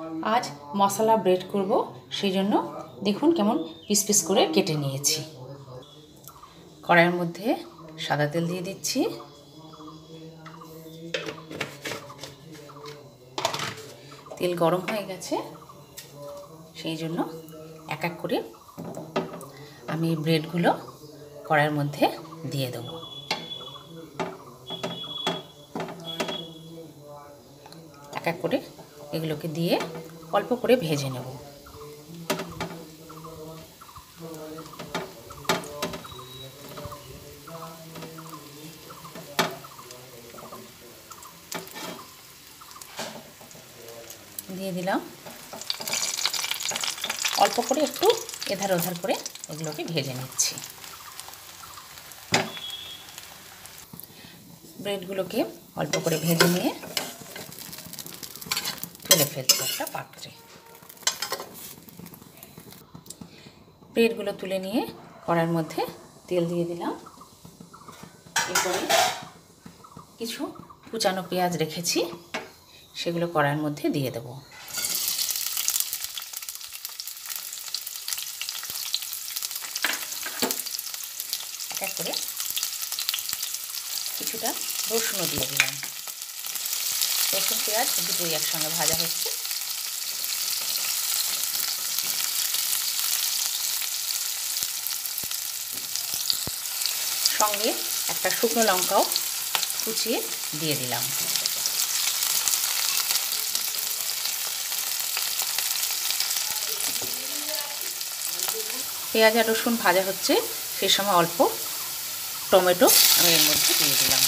आज मशला ब्रेड करब সেই জন্য দেখুন কেমন পিস পিস করে কেটে নিয়েছি। কড়াইয়ের মধ্যে সাদা তেল দিয়ে দিচ্ছি। তেল গরম হয়ে গেছে, সেই জন্য এক এক করে আমি ব্রেডগুলো কড়াইয়ের মধ্যে দিয়ে দেব। এক এক করে এগুলোকে দিয়ে অল্প করে ভেজে নেব। দিয়ে দিলাম, অল্প করে একটু এধার ওধার করে এগুলোকে ভেজে নিচ্ছি। ব্রেডগুলোকে অল্প করে ভেজে নিয়ে তুলে ফেলছি একটা পাত্রে। ব্রেডগুলো তুলে নিয়ে কড়াইয়ের মধ্যে তেল দিয়ে দিলাম। এরপরে কিছু কুচানো পেঁয়াজ রেখেছি, সেগুলো কড়াইয়ের মধ্যে দিয়ে দেব। এক এক করে কিছুটা রসুনও দিয়ে দিলাম। রসুন পেঁয়াজ দুটোই একসঙ্গে ভাজা হচ্ছে। সঙ্গে একটা শুকনো লঙ্কাও কুচিয়ে দিয়ে দিলাম। পেঁয়াজ আর রসুন ভাজা হচ্ছে, সেই সময় অল্প টমেটো আমি এর মধ্যে দিয়ে দিলাম।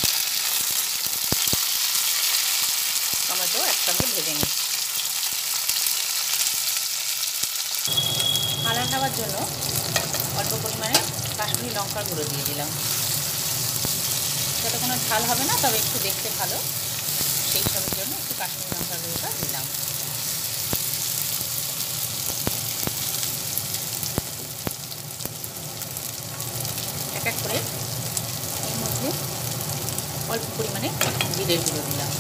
টমেটো একসঙ্গে ভেজে নিচ্ছি। কালার হওয়ার জন্য অল্প পরিমাণে কাশ্মীরি লঙ্কার গুঁড়ো দিয়ে দিলাম। সেটা কোনো ঝাল হবে না, তবে একটু দেখতে ভালো, সেই সবের জন্য একটু কাশ্মীরি লঙ্কার গুঁড়োটা দিলাম। এক এক করে এর মধ্যে অল্প পরিমাণে জিরের গুঁড়ো দিলাম।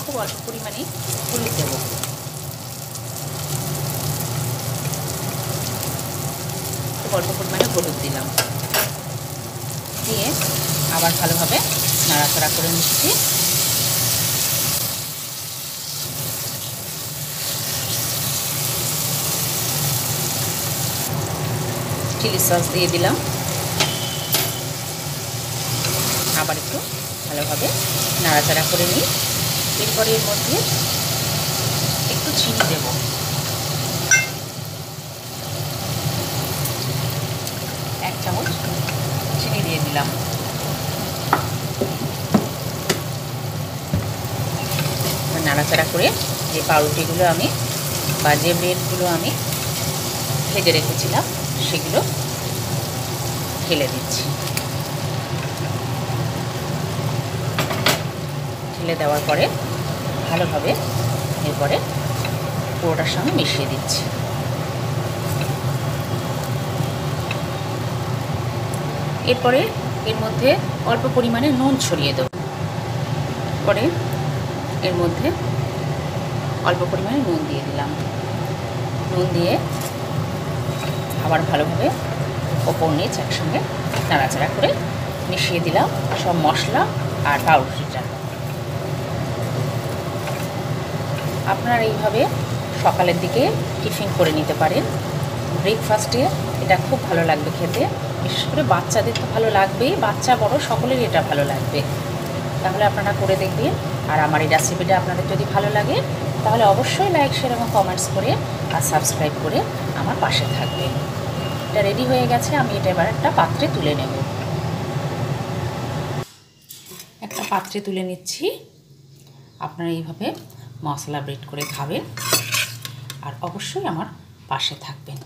খুব অল্প পরিমাণে হলুদ দেব। খুব অল্প পরিমাণে হলুদ দিলাম। দিয়ে আবার ভালোভাবে নাড়াচাড়া করে নিচ্ছি। চিলি সস দিয়ে দিলাম। আবার একটু ভালোভাবে নাড়াচাড়া করে নিই। এরপরে এর মধ্যে একটু চিনি দেব। এক চামচ চিনি দিয়ে দিলাম। নাড়াচাড়া করে যে পাউরুটিগুলো আমি বা যে ব্রেডগুলো আমি ভেজে রেখেছিলাম সেগুলো ঢেলে দিচ্ছি। ঢেলে দেওয়ার পরে ভালোভাবে এরপরে পুরোটার সঙ্গে মিশিয়ে দিচ্ছি। এরপরে এর মধ্যে অল্প পরিমাণে নুন ছড়িয়ে দেব। পরে এর মধ্যে অল্প পরিমাণে নুন দিয়ে দিলাম। নুন দিয়ে আবার ভালোভাবে ওপর নিচ একসঙ্গে নাড়াচাড়া করে মিশিয়ে দিলাম সব মশলা আর পাউরুটিটা। আপনারা এইভাবে সকালের দিকে টিফিন করে নিতে পারেন। ব্রেকফাস্টে এটা খুব ভালো লাগবে খেতে। বিশেষ করে বাচ্চাদের তো ভালো লাগবেই, বাচ্চা বড় সকলেরই এটা ভালো লাগবে। তাহলে আপনারা করে দেখবেন। আর আমার এই রেসিপিটা আপনাদের যদি ভালো লাগে তাহলে অবশ্যই লাইক, শেয়ার এবং কমেন্টস করে আর সাবস্ক্রাইব করে আমার পাশে থাকবেন। এটা রেডি হয়ে গেছে, আমি এটা এবার একটা পাত্রে তুলে নেব। একটা পাত্রে তুলে নিচ্ছি। আপনারা এইভাবে মশলা ব্রেড করে খাবেন আর অবশ্যই আমার পাশে থাকবেন।